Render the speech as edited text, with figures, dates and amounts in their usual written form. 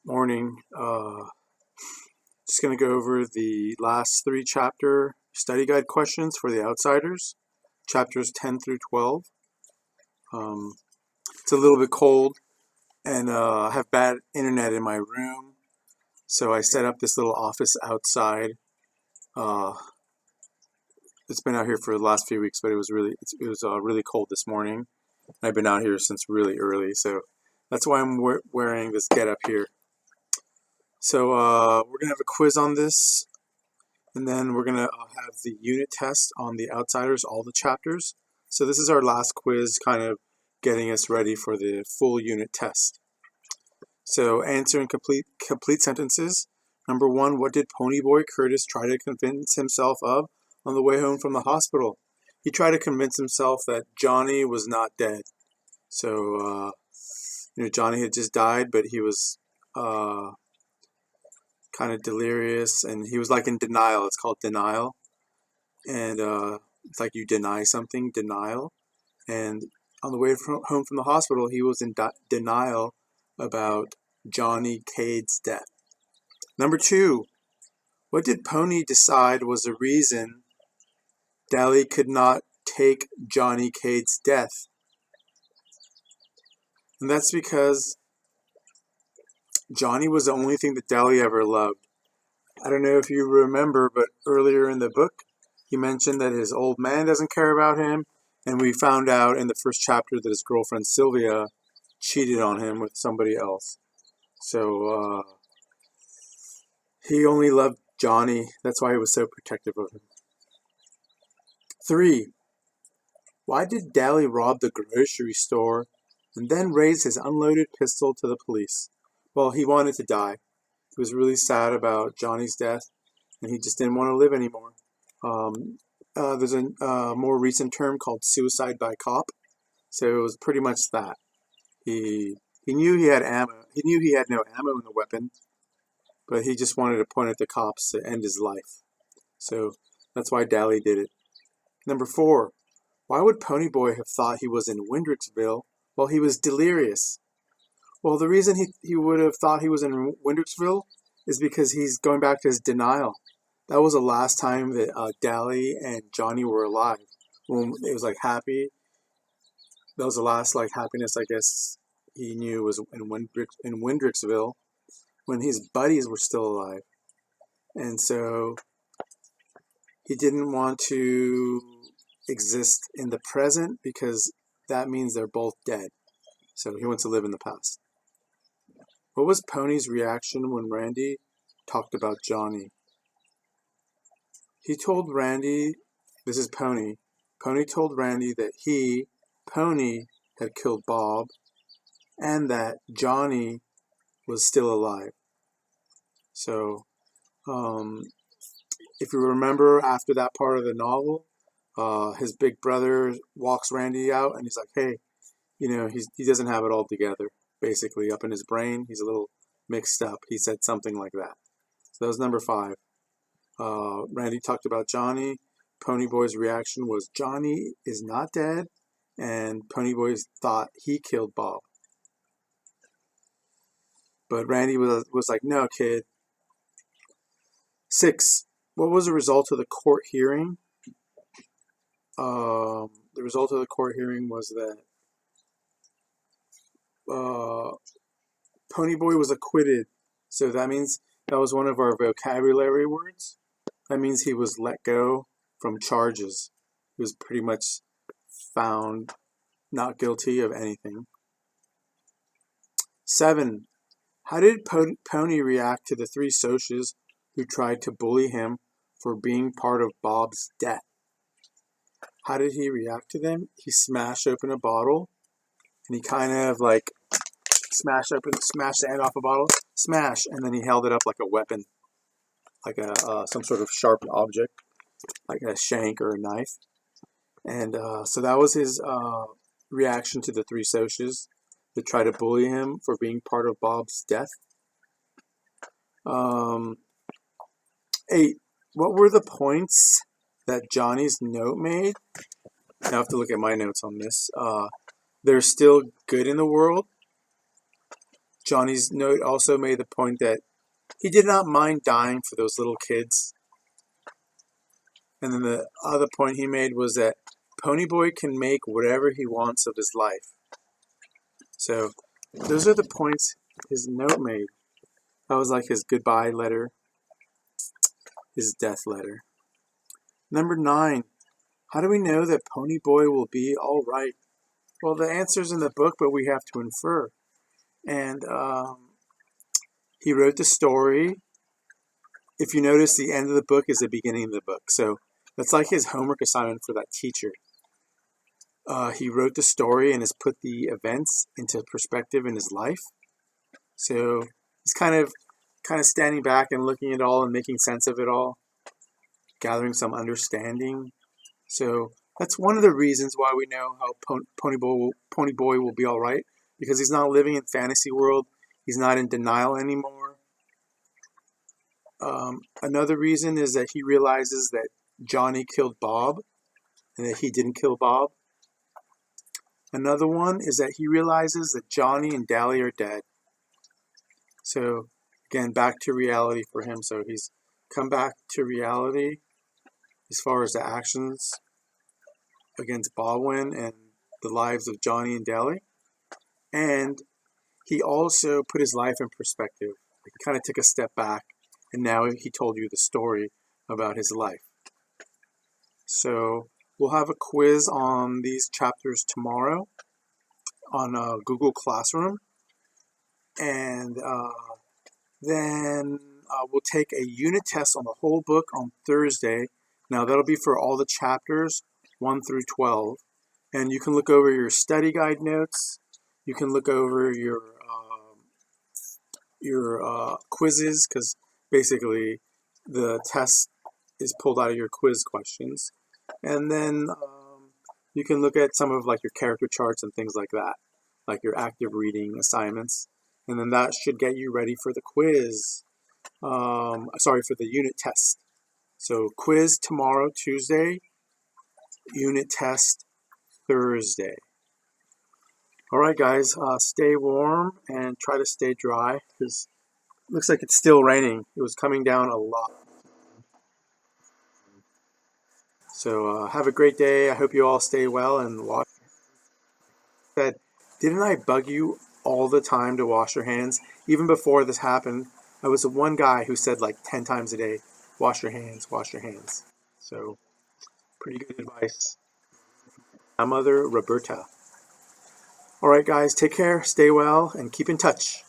Morning. Just going to go over the last three chapter study guide questions for the outsiders, chapters 10 through 12. It's a little bit cold, and I have bad internet in my room, so I set up this little office outside. It's been out here for the last few weeks, but it was really cold this morning. I've been out here since really early, so that's why I'm wearing this get up here. So we're going to have a quiz on this, and then we're going to have the unit test on the outsiders, all the chapters. So this is our last quiz, kind of getting us ready for the full unit test. So answer in complete sentences. Number 1, what did Ponyboy Curtis try to convince himself of on the way home from the hospital? He tried to convince himself that Johnny was not dead. So, Johnny had just died, but he was kind of delirious, and he was like in denial. It's called denial, and it's like you deny something, denial. And on the way home from the hospital, he was in denial about Johnny Cade's death. Number 2, what did Pony decide was the reason Dally could not take Johnny Cade's death? And that's because Johnny was the only thing that Dally ever loved. I don't know if you remember, but earlier in the book, he mentioned that his old man doesn't care about him, and we found out in the first chapter that his girlfriend Sylvia cheated on him with somebody else. So he only loved Johnny. That's why he was so protective of him. 3, why did Dally rob the grocery store and then raise his unloaded pistol to the police? Well, he wanted to die. He was really sad about Johnny's death, and he just didn't want to live anymore. There's a more recent term called suicide by cop. So it was pretty much that. He knew he had ammo. He knew he had no ammo in the weapon, but he just wanted to point at the cops to end his life. So that's why Dally did it. Number 4, why would Ponyboy have thought he was in Windrixville while he was delirious? Well, the reason he would have thought he was in Windrixville is because he's going back to his denial. That was the last time that Dally and Johnny were alive. When it was like happy. That was the last happiness, I guess, he knew was in Windrixville when his buddies were still alive. And so he didn't want to exist in the present because that means they're both dead. So he wants to live in the past. What was Pony's reaction when Randy talked about Johnny? He told Randy, this is Pony. Pony told Randy that Pony, had killed Bob and that Johnny was still alive. So, if you remember after that part of the novel, his big brother walks Randy out and he's like, hey, he doesn't have it all together. Basically, up in his brain, he's a little mixed up. He said something like that. So that was number 5. Randy talked about Johnny. Ponyboy's reaction was Johnny is not dead, and Ponyboy thought he killed Bob. But Randy was like, no, kid. 6, what was the result of the court hearing? The result of the court hearing was that Ponyboy was acquitted. So that means that was one of our vocabulary words. That means he was let go from charges. He was pretty much found not guilty of anything. 7, how did Pony react to the 3 Socs who tried to bully him for being part of Bob's death? How did he react to them? He smashed open a bottle, and he kind of smashed the end off a bottle, smash, and then he held it up like a weapon, like some sort of sharp object, like a shank or a knife. And so that was his reaction to the 3 Socs that tried to bully him for being part of Bob's death. 8, what were the points that Johnny's note made? I have to look at my notes on this. There's still good in the world. Johnny's note also made the point that he did not mind dying for those little kids. And then the other point he made was that Ponyboy can make whatever he wants of his life. So those are the points his note made. That was like his goodbye letter, his death letter. Number 9. How do we know that Ponyboy will be all right? Well, the answer's in the book, but we have to infer. And he wrote the story. If you notice, the end of the book is the beginning of the book. So that's like his homework assignment for that teacher. He wrote the story and has put the events into perspective in his life. So he's kind of standing back and looking at it all and making sense of it all, gathering some understanding. So that's one of the reasons why we know how Ponyboy will be all right, because he's not living in fantasy world. He's not in denial anymore. Another reason is that he realizes that Johnny killed Bob and that he didn't kill Bob. Another one is that he realizes that Johnny and Dally are dead. So again, back to reality for him. So he's come back to reality as far as the actions against Baldwin and the lives of Johnny and Dally. And he also put his life in perspective. He kind of took a step back, and now he told you the story about his life. So we'll have a quiz on these chapters tomorrow on Google Classroom. And then we'll take a unit test on the whole book on Thursday. Now that'll be for all the chapters 1 through 12. And you can look over your study guide notes. You can look over your quizzes, because basically the test is pulled out of your quiz questions. And then you can look at some of like your character charts and things like that, like your active reading assignments. And then that should get you ready for the quiz. For the unit test. So quiz tomorrow, Tuesday. Unit test Thursday. All right, guys, stay warm and try to stay dry, because it looks like it's still raining. It was coming down a lot. So have a great day. I hope you all stay well and wash. Didn't I bug you all the time to wash your hands? Even before this happened, I was the one guy who said like 10 times a day, wash your hands, wash your hands. So pretty good advice. My mother, Roberta. All right, guys, take care, stay well, and keep in touch.